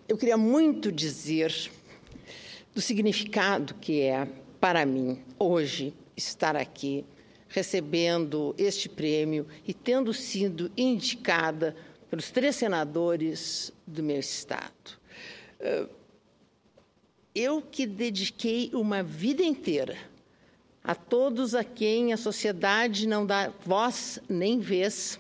Eu queria muito dizer do significado que é, para mim, hoje, estar aqui, recebendo este prêmio e tendo sido indicada pelos 3 senadores do meu estado. Eu que dediquei uma vida inteira a todos a quem a sociedade não dá voz nem vez,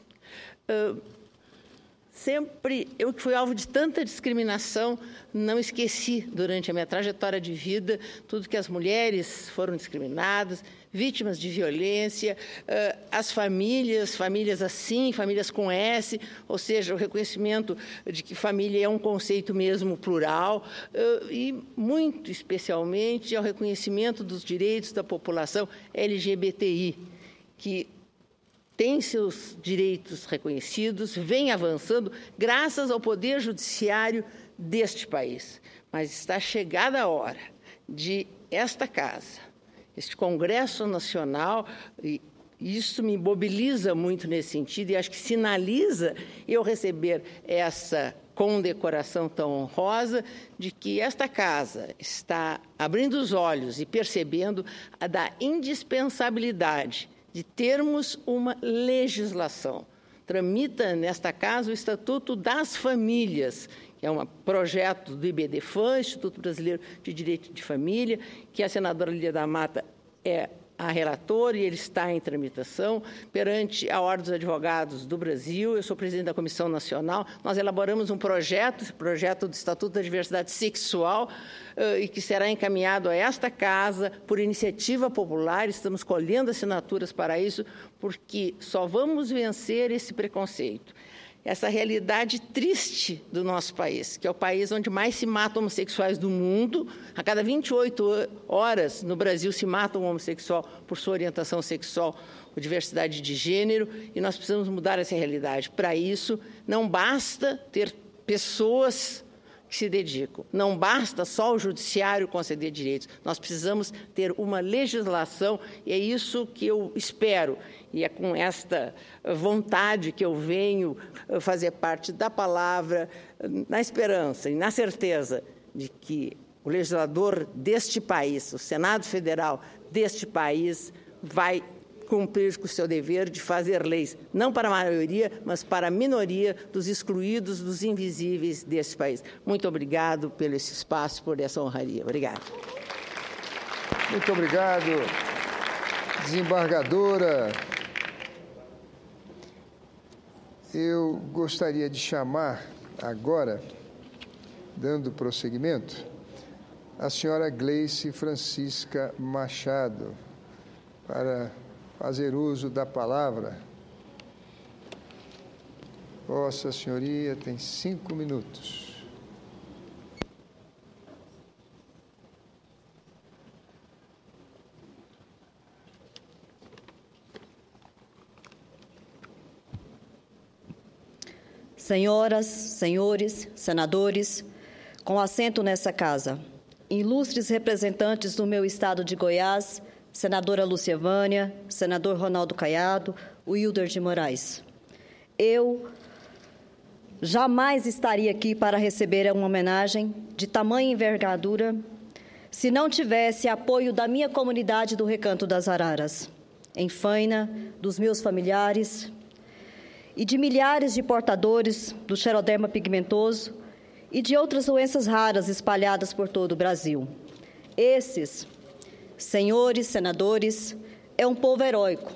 sempre, eu que fui alvo de tanta discriminação, não esqueci durante a minha trajetória de vida tudo que as mulheres foram discriminadas, vítimas de violência, as famílias assim, famílias com S, ou seja, o reconhecimento de que família é um conceito mesmo plural, e muito especialmente ao reconhecimento dos direitos da população LGBTI, que tem seus direitos reconhecidos, vem avançando graças ao Poder Judiciário deste país. Mas está chegada a hora de esta Casa, este Congresso Nacional, e isso me mobiliza muito nesse sentido e acho que sinaliza eu receber essa condecoração tão honrosa de que esta Casa está abrindo os olhos e percebendo a da indispensabilidade de termos uma legislação. Tramita nesta Casa o Estatuto das Famílias, que é um projeto do IBDFAM, Instituto Brasileiro de Direito de Família, que a senadora Lídia da Mata é a relatora e ele está em tramitação perante a Ordem dos Advogados do Brasil. Eu sou presidente da Comissão Nacional. Nós elaboramos um projeto do Estatuto da Diversidade Sexual, e que será encaminhado a esta Casa por iniciativa popular. Estamos colhendo assinaturas para isso, porque só vamos vencer esse preconceito, essa realidade triste do nosso país, que é o país onde mais se matam homossexuais do mundo. A cada 28 horas no Brasil se mata um homossexual por sua orientação sexual ou diversidade de gênero, e nós precisamos mudar essa realidade. Para isso, não basta ter pessoas que se dedicam, não basta só o judiciário conceder direitos, nós precisamos ter uma legislação, e é isso que eu espero, e é com esta vontade que eu venho fazer parte da palavra, na esperança e na certeza de que o legislador deste país, o Senado Federal deste país, vai cumprir com o seu dever de fazer leis, não para a maioria, mas para a minoria dos excluídos, dos invisíveis desse país. Muito obrigado pelo esse espaço, por essa honraria. Obrigado. Muito obrigado, desembargadora. Eu gostaria de chamar agora, dando prosseguimento, a senhora Gleice Francisca Machado, para fazer uso da palavra. Vossa Senhoria tem 5 minutos. Senhoras, senhores, senadores, com assento nessa Casa, ilustres representantes do meu estado de Goiás, senadora Lúcia Vânia, senador Ronaldo Caiado, Wilder de Moraes. Eu jamais estaria aqui para receber uma homenagem de tamanha envergadura se não tivesse apoio da minha comunidade do Recanto das Araras, em Faina, dos meus familiares e de milhares de portadores do xeroderma pigmentoso e de outras doenças raras espalhadas por todo o Brasil. Esses, senhores, senadores, é um povo heróico,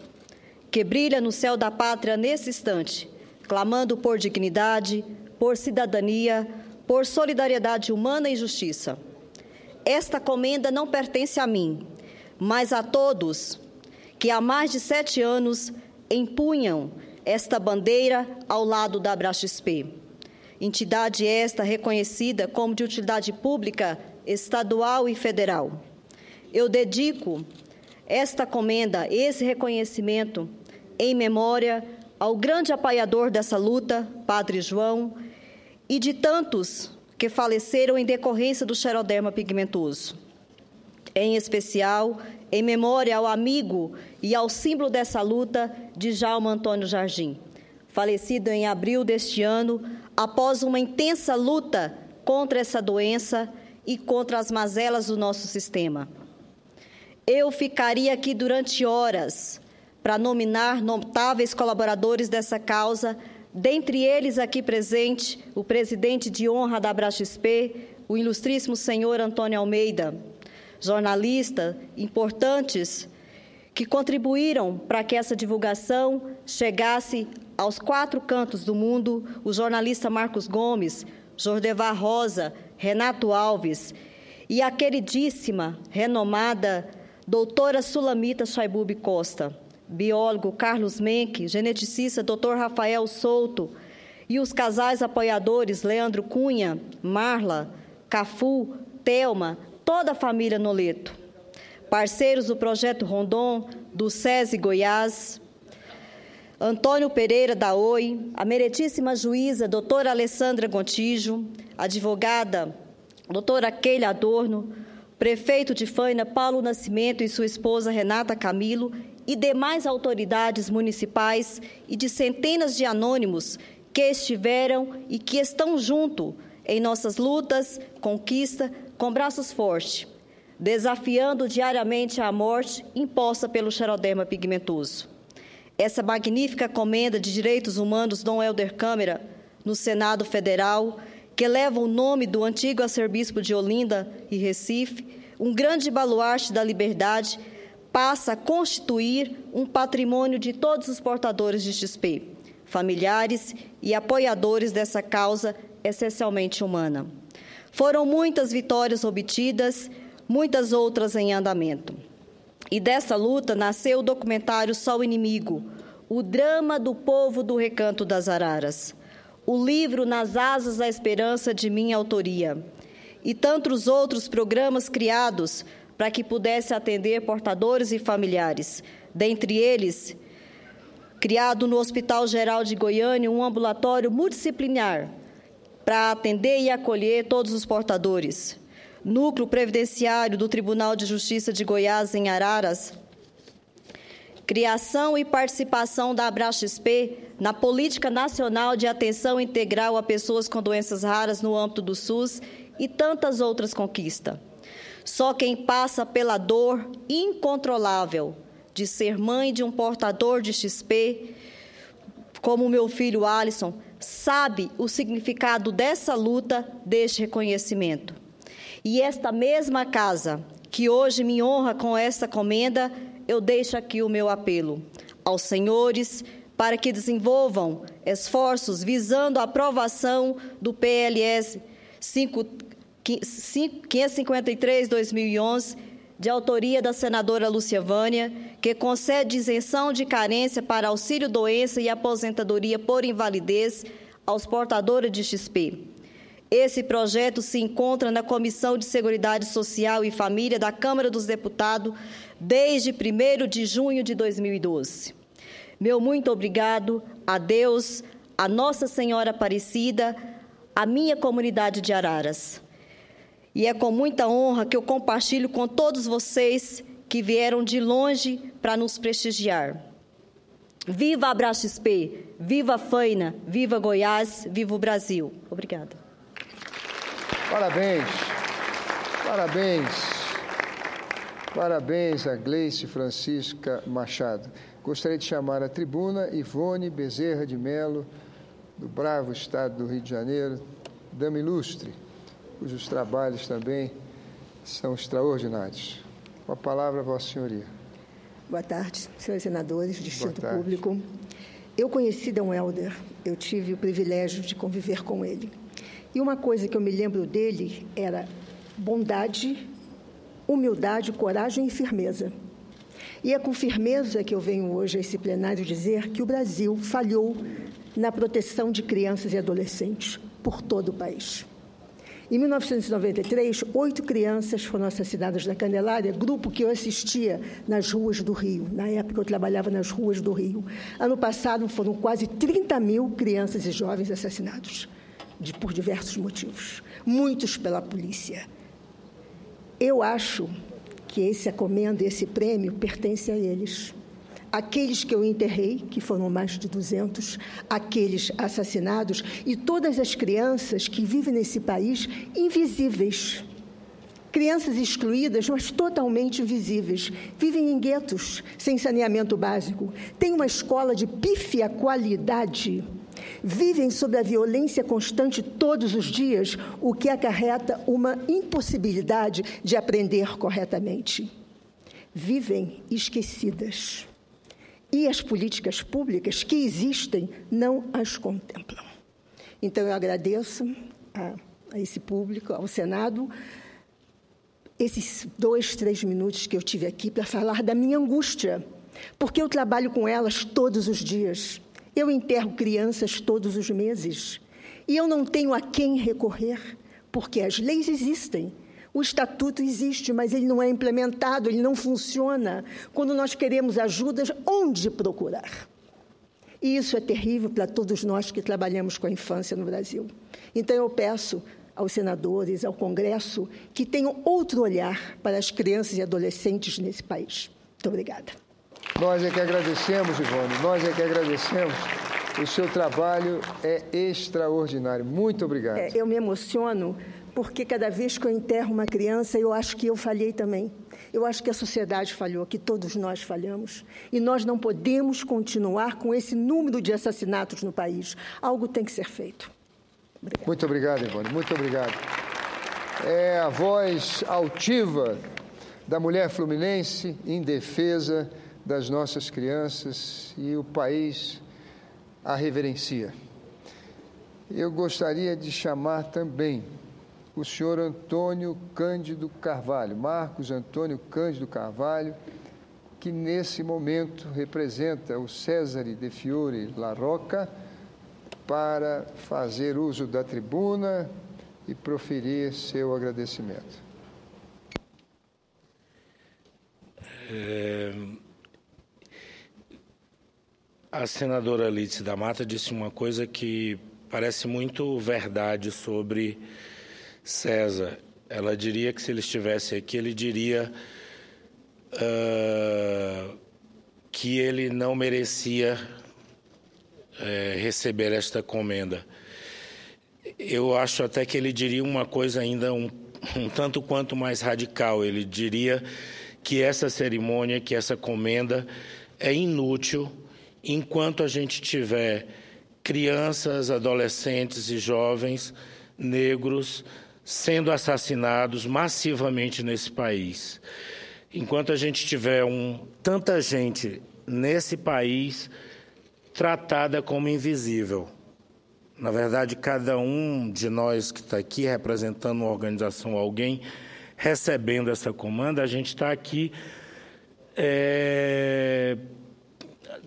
que brilha no céu da pátria nesse instante, clamando por dignidade, por cidadania, por solidariedade humana e justiça. Esta comenda não pertence a mim, mas a todos que há mais de 7 anos empunham esta bandeira ao lado da Abraxp. Entidade esta reconhecida como de utilidade pública estadual e federal. Eu dedico esta comenda, esse reconhecimento, em memória ao grande apoiador dessa luta, Padre João, e de tantos que faleceram em decorrência do xeroderma pigmentoso. Em especial, em memória ao amigo e ao símbolo dessa luta, Djalma Antônio Jardim, falecido em abril deste ano, após uma intensa luta contra essa doença e contra as mazelas do nosso sistema. Eu ficaria aqui durante horas para nominar notáveis colaboradores dessa causa, dentre eles aqui presente o presidente de honra da Abraxp, o ilustríssimo senhor Antônio Almeida, jornalistas importantes que contribuíram para que essa divulgação chegasse aos 4 cantos do mundo, o jornalista Marcos Gomes, Jordevar Rosa, Renato Alves e a queridíssima, renomada doutora Sulamita Chaibub Costa, biólogo Carlos Menck, geneticista Dr. Rafael Souto e os casais apoiadores Leandro Cunha, Marla, Cafu, Thelma, toda a família Noleto, parceiros do Projeto Rondon, do SESI Goiás, Antônio Pereira da OI, a meritíssima juíza doutora Alessandra Gontijo, advogada doutora Keila Adorno, prefeito de Faina Paulo Nascimento e sua esposa Renata Camilo e demais autoridades municipais e de centenas de anônimos que estiveram e que estão junto em nossas lutas, conquista, com braços fortes, desafiando diariamente a morte imposta pelo xeroderma pigmentoso. Essa magnífica comenda de direitos humanos Dom Helder Câmara, no Senado Federal, que leva o nome do antigo arcebispo de Olinda e Recife, um grande baluarte da liberdade, passa a constituir um patrimônio de todos os portadores de XP, familiares e apoiadores dessa causa essencialmente humana. Foram muitas vitórias obtidas, muitas outras em andamento. E dessa luta nasceu o documentário Só o Inimigo, o drama do povo do Recanto das Araras, o livro Nas Asas da Esperança, de minha autoria, e tantos outros programas criados para que pudesse atender portadores e familiares. Dentre eles, criado no Hospital Geral de Goiânia, um ambulatório multidisciplinar para atender e acolher todos os portadores. Núcleo Previdenciário do Tribunal de Justiça de Goiás, em Araras, criação e participação da Abraxp na Política Nacional de Atenção Integral a Pessoas com Doenças Raras no âmbito do SUS e tantas outras conquistas. Só quem passa pela dor incontrolável de ser mãe de um portador de XP, como o meu filho Alisson, sabe o significado dessa luta, deste reconhecimento. E esta mesma casa, que hoje me honra com esta comenda, eu deixo aqui o meu apelo aos senhores para que desenvolvam esforços visando a aprovação do PLS 553/2011, de autoria da senadora Lúcia Vânia, que concede isenção de carência para auxílio-doença e aposentadoria por invalidez aos portadores de XP. Esse projeto se encontra na Comissão de Seguridade Social e Família da Câmara dos Deputados desde 1º de junho de 2012. Meu muito obrigado a Deus, a Nossa Senhora Aparecida, a minha comunidade de Araras. E é com muita honra que eu compartilho com todos vocês que vieram de longe para nos prestigiar. Viva a Abraxp, viva a Faina, viva Goiás, viva o Brasil. Obrigada. Parabéns, parabéns, parabéns a Gleice Francisca Machado. Gostaria de chamar à tribuna Ivone Bezerra de Melo, do bravo estado do Rio de Janeiro, dama ilustre, cujos trabalhos também são extraordinários. Com a palavra, Vossa Senhoria. Boa tarde, senhores senadores, distinto público. Eu conheci Dom Helder, eu tive o privilégio de conviver com ele. E uma coisa que eu me lembro dele era bondade, humildade, coragem e firmeza. E é com firmeza que eu venho hoje a esse plenário dizer que o Brasil falhou na proteção de crianças e adolescentes por todo o país. Em 1993, 8 crianças foram assassinadas na Candelária, grupo que eu assistia nas ruas do Rio. Na época, eu trabalhava nas ruas do Rio. Ano passado, foram quase 30 mil crianças e jovens assassinados, por diversos motivos, muitos pela polícia. Eu acho que essa comenda, esse prêmio, pertence a eles. aqueles que eu enterrei, que foram mais de 200, aqueles assassinados e todas as crianças que vivem nesse país invisíveis. Crianças excluídas, mas totalmente invisíveis. Vivem em guetos, sem saneamento básico. Têm uma escola de pífia qualidade. Vivem sob a violência constante todos os dias, o que acarreta uma impossibilidade de aprender corretamente. Vivem esquecidas. E as políticas públicas que existem não as contemplam. Então, eu agradeço a esse público, ao Senado, esses 2, 3 minutos que eu tive aqui para falar da minha angústia, porque eu trabalho com elas todos os dias. Eu enterro crianças todos os meses e eu não tenho a quem recorrer, porque as leis existem, o estatuto existe, mas ele não é implementado, ele não funciona. Quando nós queremos ajuda, onde procurar? E isso é terrível para todos nós que trabalhamos com a infância no Brasil. Então, eu peço aos senadores, ao Congresso, que tenham outro olhar para as crianças e adolescentes nesse país. Muito obrigada. Nós é que agradecemos, Ivone, nós é que agradecemos. O seu trabalho é extraordinário. Muito obrigado. Eu me emociono porque cada vez que eu enterro uma criança, eu acho que eu falhei também. Eu acho que a sociedade falhou, que todos nós falhamos. E nós não podemos continuar com esse número de assassinatos no país. Algo tem que ser feito. Obrigado. Muito obrigado, Ivone. Muito obrigado. É a voz altiva da mulher fluminense em defesa das nossas crianças e o país a reverencia. Eu gostaria de chamar também o senhor Antônio Cândido Carvalho, Marcos Antônio Cândido Carvalho, que nesse momento representa o Cesare de Fiore La Rocca, para fazer uso da tribuna e proferir seu agradecimento. A senadora Lídice da Mata disse uma coisa que parece muito verdade sobre César. Ela diria que se ele estivesse aqui, ele diria que ele não merecia receber esta comenda. Eu acho até que ele diria uma coisa ainda um tanto quanto mais radical. Ele diria que essa cerimônia, que essa comenda é inútil enquanto a gente tiver crianças, adolescentes e jovens negros sendo assassinados massivamente nesse país. Enquanto a gente tiver tanta gente nesse país tratada como invisível. Na verdade, cada um de nós que está aqui representando uma organização ou alguém, recebendo essa comanda, a gente está aqui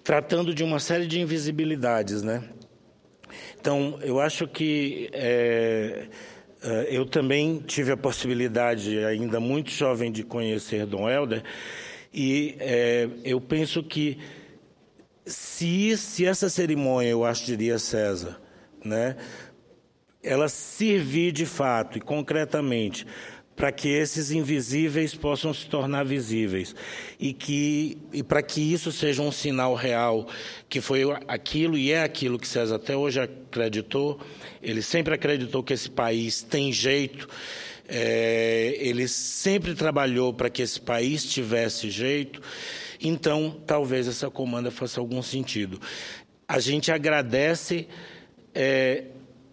tratando de uma série de invisibilidades, né? Então, eu acho que eu também tive a possibilidade, ainda muito jovem, de conhecer Dom Helder, e eu penso que se essa cerimônia, eu acho, diria César, né, ela servir de fato e concretamente para que esses invisíveis possam se tornar visíveis e para que isso seja um sinal real, que foi aquilo e é aquilo que César até hoje acreditou. Ele sempre acreditou que esse país tem jeito, ele sempre trabalhou para que esse país tivesse jeito. Então, talvez essa comanda faça algum sentido. A gente agradece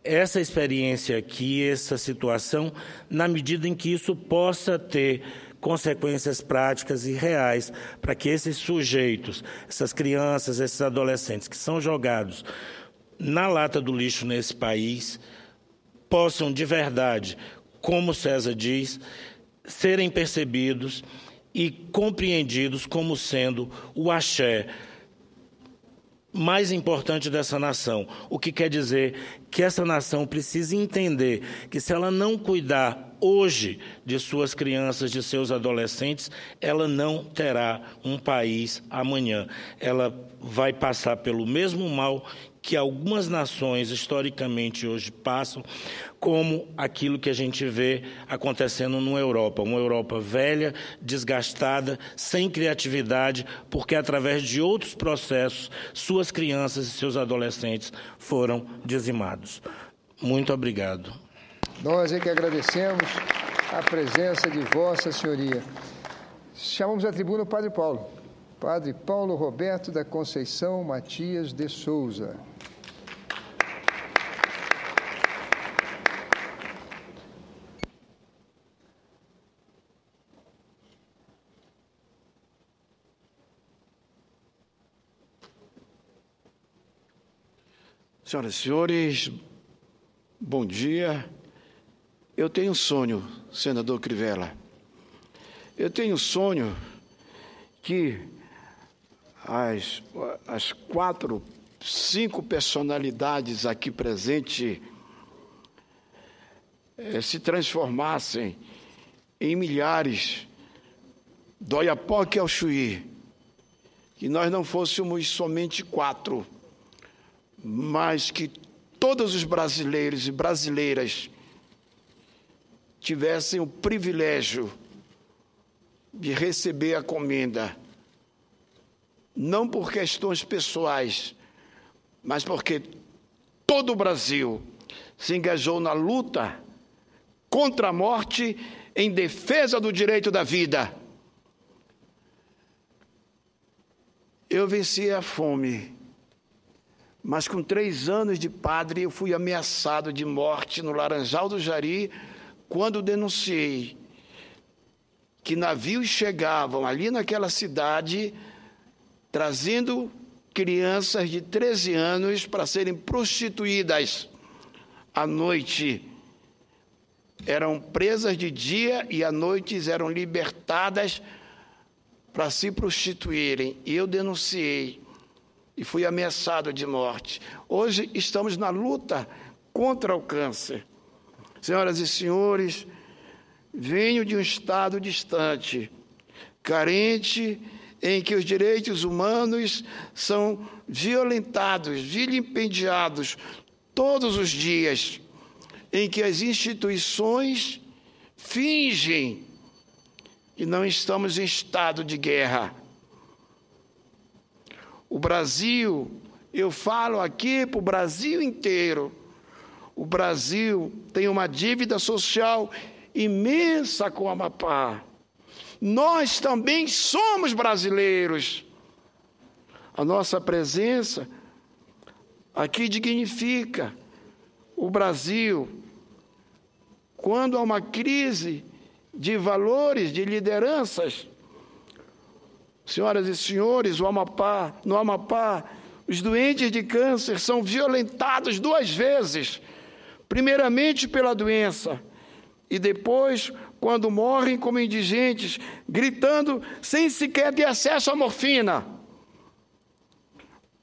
essa experiência aqui, essa situação, na medida em que isso possa ter consequências práticas e reais para que esses sujeitos, essas crianças, esses adolescentes que são jogados na lata do lixo nesse país, possam de verdade, como César diz, serem percebidos e compreendidos como sendo o axé mais importante dessa nação. O que quer dizer que essa nação precisa entender que se ela não cuidar hoje de suas crianças, de seus adolescentes, ela não terá um país amanhã. Ela vai passar pelo mesmo mal que algumas nações historicamente hoje passam, como aquilo que a gente vê acontecendo na Europa. Uma Europa velha, desgastada, sem criatividade, porque através de outros processos, suas crianças e seus adolescentes foram dizimados. Muito obrigado. Nós é que agradecemos a presença de Vossa Senhoria. Chamamos à tribuna o Padre Paulo. Padre Paulo Roberto da Conceição Matias de Souza. Senhoras e senhores, bom dia. Eu tenho um sonho, senador Crivella. Eu tenho um sonho que as 4, 5 personalidades aqui presentes se transformassem em milhares do Oiapoque ao Chuí, que nós não fôssemos somente 4, mas que todos os brasileiros e brasileiras tivessem o privilégio de receber a comenda, não por questões pessoais, mas porque todo o Brasil se engajou na luta contra a morte em defesa do direito da vida. Eu venci a fome, mas com 3 anos de padre eu fui ameaçado de morte no Laranjal do Jari, quando denunciei que navios chegavam ali naquela cidade trazendo crianças de 13 anos para serem prostituídas à noite. Eram presas de dia e à noite eram libertadas para se prostituírem. E eu denunciei e fui ameaçado de morte. Hoje estamos na luta contra o câncer. Senhoras e senhores, venho de um estado distante, carente, em que os direitos humanos são violentados, vilipendiados todos os dias, em que as instituições fingem que não estamos em estado de guerra. O Brasil, eu falo aqui para o Brasil inteiro, o Brasil tem uma dívida social imensa com o Amapá. Nós também somos brasileiros. A nossa presença aqui dignifica o Brasil. Quando há uma crise de valores, de lideranças, senhoras e senhores, no Amapá, os doentes de câncer são violentados 2 vezes. Primeiramente pela doença e depois quando morrem como indigentes, gritando sem sequer ter acesso à morfina,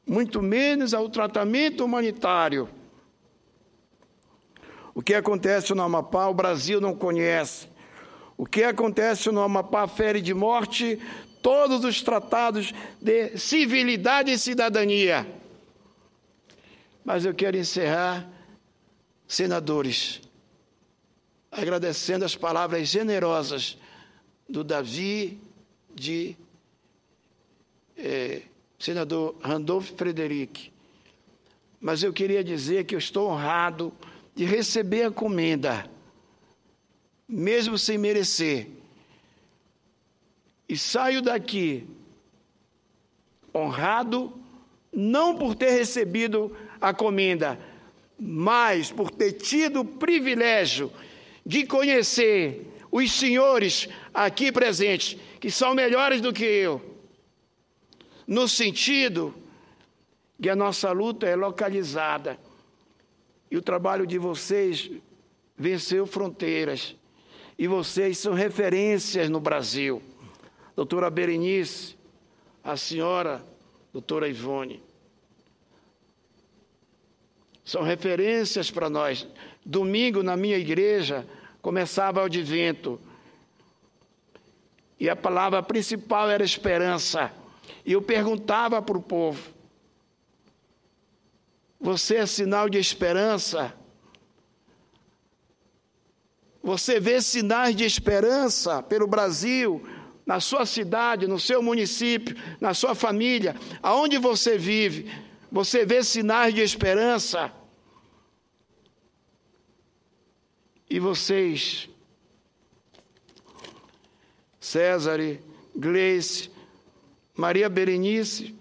muito menos ao tratamento humanitário. O que acontece no Amapá, o Brasil não conhece. O que acontece no Amapá fere de morte todos os tratados de civilidade e cidadania. Mas eu quero encerrar, senadores, agradecendo as palavras generosas do Davi, de senador Randolph Frederic. Mas eu queria dizer que eu estou honrado de receber a comenda, mesmo sem merecer. E saio daqui honrado, não por ter recebido a comenda, mas por ter tido o privilégio de conhecer os senhores aqui presentes, que são melhores do que eu, no sentido que a nossa luta é localizada e o trabalho de vocês venceu fronteiras e vocês são referências no Brasil. Doutora Berenice, a senhora, doutora Ivone, são referências para nós. Domingo, na minha igreja, começava o advento. E a palavra principal era esperança. E eu perguntava para o povo: Você é sinal de esperança. Você vê sinais de esperança pelo Brasil, na sua cidade, no seu município, na sua família, aonde você vive. Você vê sinais de esperança. E vocês, César, Gleice, Maria Berenice,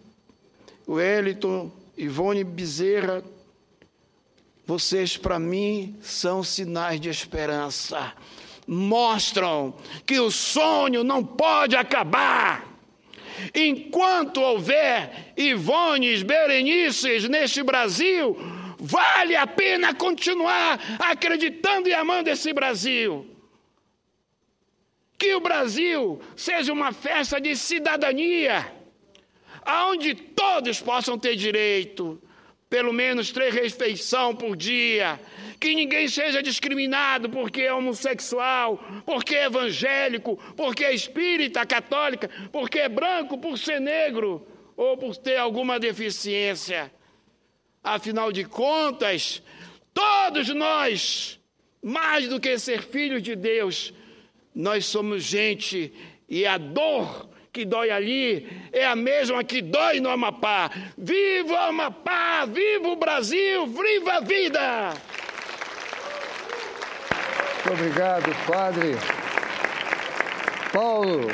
Wellington, Ivone Bezerra, vocês, para mim, são sinais de esperança. Mostram que o sonho não pode acabar. Enquanto houver Ivones, Berenices neste Brasil, vale a pena continuar acreditando e amando esse Brasil. Que o Brasil seja uma festa de cidadania, onde todos possam ter direito, pelo menos 3 refeições por dia, que ninguém seja discriminado porque é homossexual, porque é evangélico, porque é espírita, católica, porque é branco, por ser negro ou por ter alguma deficiência. Afinal de contas, todos nós, mais do que ser filhos de Deus, nós somos gente, e a dor que dói ali é a mesma que dói no Amapá. Viva o Amapá, viva o Brasil, viva a vida! Muito obrigado, Padre Paulo.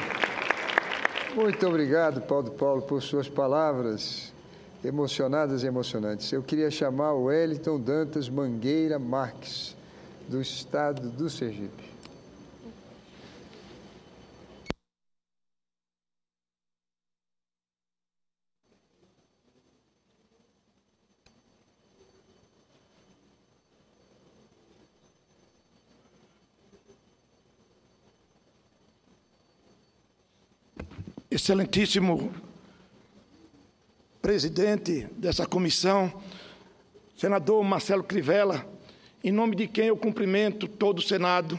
Muito obrigado, Padre Paulo, por suas palavras emocionadas e emocionantes. Eu queria chamar o Wellington Dantas Mangueira Marques, do estado do Sergipe. Excelentíssimo presidente dessa comissão, senador Marcelo Crivella, em nome de quem eu cumprimento todo o Senado,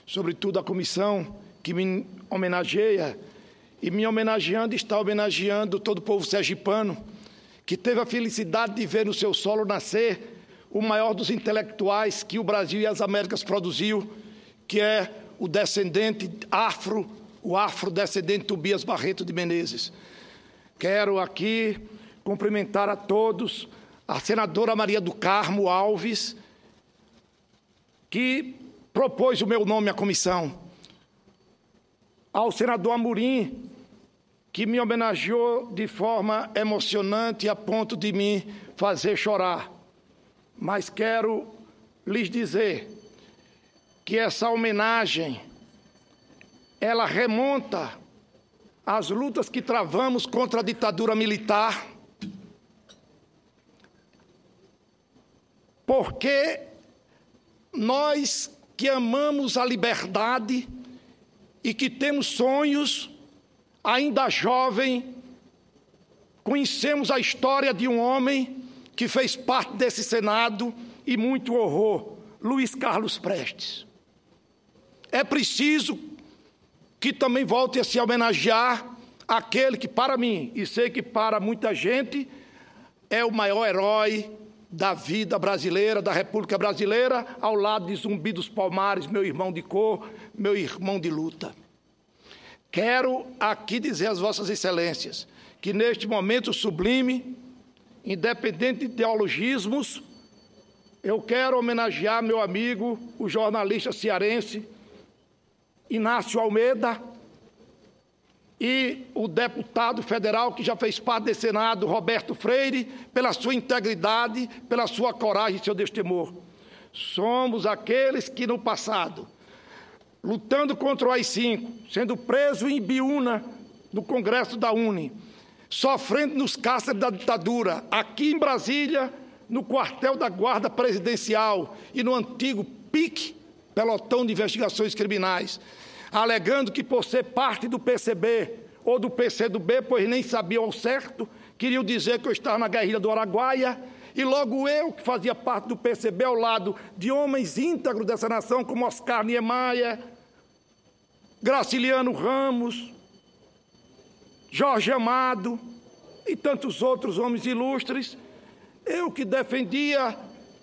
sobretudo a comissão que me homenageia, e me homenageando está homenageando todo o povo sergipano, que teve a felicidade de ver no seu solo nascer o maior dos intelectuais que o Brasil e as Américas produziu, que é o descendente o afrodescendente Tobias Barreto de Menezes. Quero aqui cumprimentar a todos, a senadora Maria do Carmo Alves, que propôs o meu nome à comissão, ao senador Amorim, que me homenageou de forma emocionante a ponto de me fazer chorar. Mas quero lhes dizer que essa homenagem, ela remonta às lutas que travamos contra a ditadura militar, porque nós que amamos a liberdade e que temos sonhos, ainda jovem, conhecemos a história de um homem que fez parte desse Senado e muito horror, Luiz Carlos Prestes. É preciso que também volte a se homenagear aquele que, para mim, e sei que para muita gente, é o maior herói da vida brasileira, da República Brasileira, ao lado de Zumbi dos Palmares, meu irmão de cor, meu irmão de luta. Quero aqui dizer às vossas excelências que, neste momento sublime, independente de ideologismos, eu quero homenagear meu amigo, o jornalista cearense, Inácio Almeida, e o deputado federal que já fez parte desse Senado, Roberto Freire, pela sua integridade, pela sua coragem e seu destemor. Somos aqueles que no passado, lutando contra o AI-5, sendo preso em Ibiúna, no Congresso da UNE, sofrendo nos cárceres da ditadura, aqui em Brasília, no quartel da Guarda Presidencial e no antigo PIC, Pelotão de Investigações Criminais, alegando que por ser parte do PCB ou do PCdoB, pois nem sabiam ao certo, queriam dizer que eu estava na guerrilha do Araguaia, e logo eu, que fazia parte do PCB, ao lado de homens íntegros dessa nação, como Oscar Niemeyer, Graciliano Ramos, Jorge Amado e tantos outros homens ilustres, Eu que defendia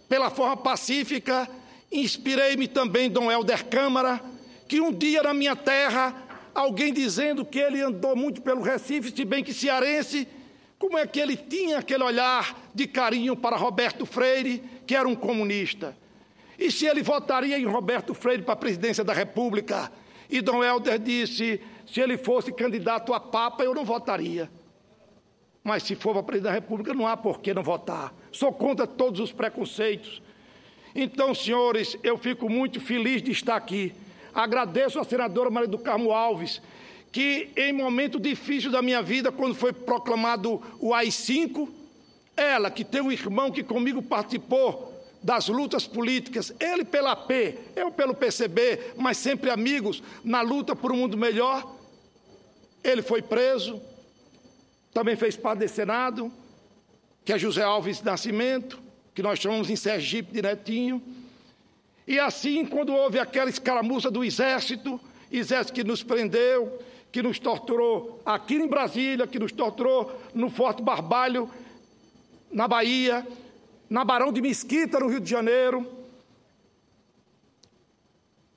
pela forma pacífica, inspirei-me também em Dom Helder Câmara, que um dia na minha terra, alguém dizendo que ele andou muito pelo Recife, se bem que cearense, como é que ele tinha aquele olhar de carinho para Roberto Freire, que era um comunista. E se ele votaria em Roberto Freire para a presidência da República? E Dom Helder disse, se ele fosse candidato a Papa, eu não votaria. Mas se for para a presidência da República, não há por que não votar. Sou contra todos os preconceitos. Então, senhores, eu fico muito feliz de estar aqui. Agradeço à senadora Maria do Carmo Alves, que em momento difícil da minha vida, quando foi proclamado o AI-5, ela, que tem um irmão que comigo participou das lutas políticas, ele pela AP, eu pelo PCB, mas sempre amigos na luta por um mundo melhor, ele foi preso, também fez parte desse Senado, que é José Alves Nascimento, que nós chamamos em Sergipe de Netinho. E assim, quando houve aquela escaramuça do exército que nos prendeu, que nos torturou aqui em Brasília, que nos torturou no Forte Barbalho, na Bahia, na Barão de Mesquita, no Rio de Janeiro,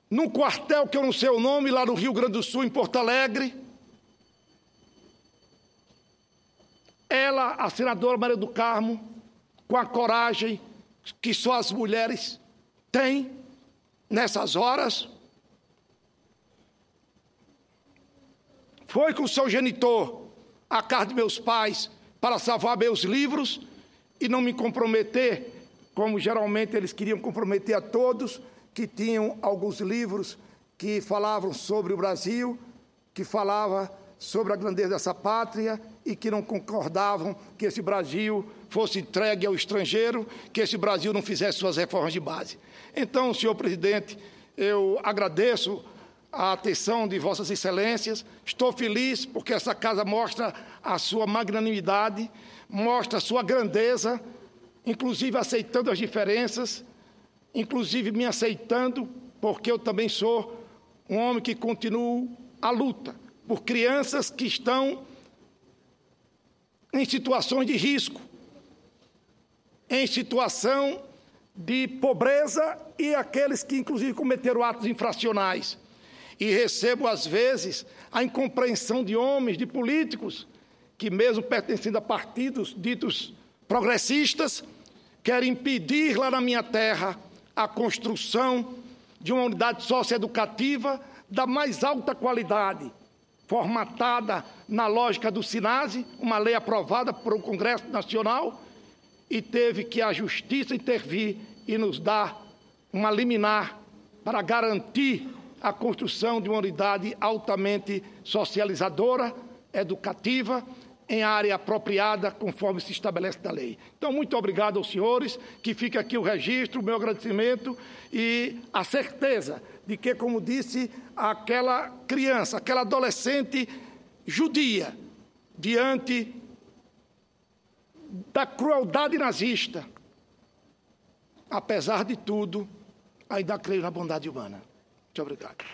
num quartel que eu não sei o nome, lá no Rio Grande do Sul, em Porto Alegre. Ela, a senadora Maria do Carmo, com a coragem que só as mulheres têm nessas horas, foi com o seu genitor à casa de meus pais para salvar meus livros e não me comprometer, como geralmente eles queriam comprometer a todos, que tinham alguns livros que falavam sobre o Brasil, que falavam sobre a grandeza dessa pátria e que não concordavam que esse Brasil fosse entregue ao estrangeiro, que esse Brasil não fizesse suas reformas de base. Então, senhor presidente, eu agradeço a atenção de vossas excelências, estou feliz porque essa casa mostra a sua magnanimidade, mostra a sua grandeza, inclusive aceitando as diferenças, inclusive me aceitando, porque eu também sou um homem que continuo a luta por crianças que estão em situações de risco, em situação de pobreza e aqueles que, inclusive, cometeram atos infracionais. E recebo, às vezes, a incompreensão de homens, de políticos, que mesmo pertencendo a partidos ditos progressistas, querem impedir lá na minha terra a construção de uma unidade socioeducativa da mais alta qualidade, formatada na lógica do SINASE, uma lei aprovada por um Congresso Nacional, e teve que a Justiça intervir e nos dar uma liminar para garantir a construção de uma unidade altamente socializadora, educativa, em área apropriada, conforme se estabelece na lei. Então, muito obrigado aos senhores, que fica aqui o registro, o meu agradecimento e a certeza de que, como disse aquela criança, aquela adolescente judia, diante da crueldade nazista, apesar de tudo, ainda creio na bondade humana. Muito obrigado.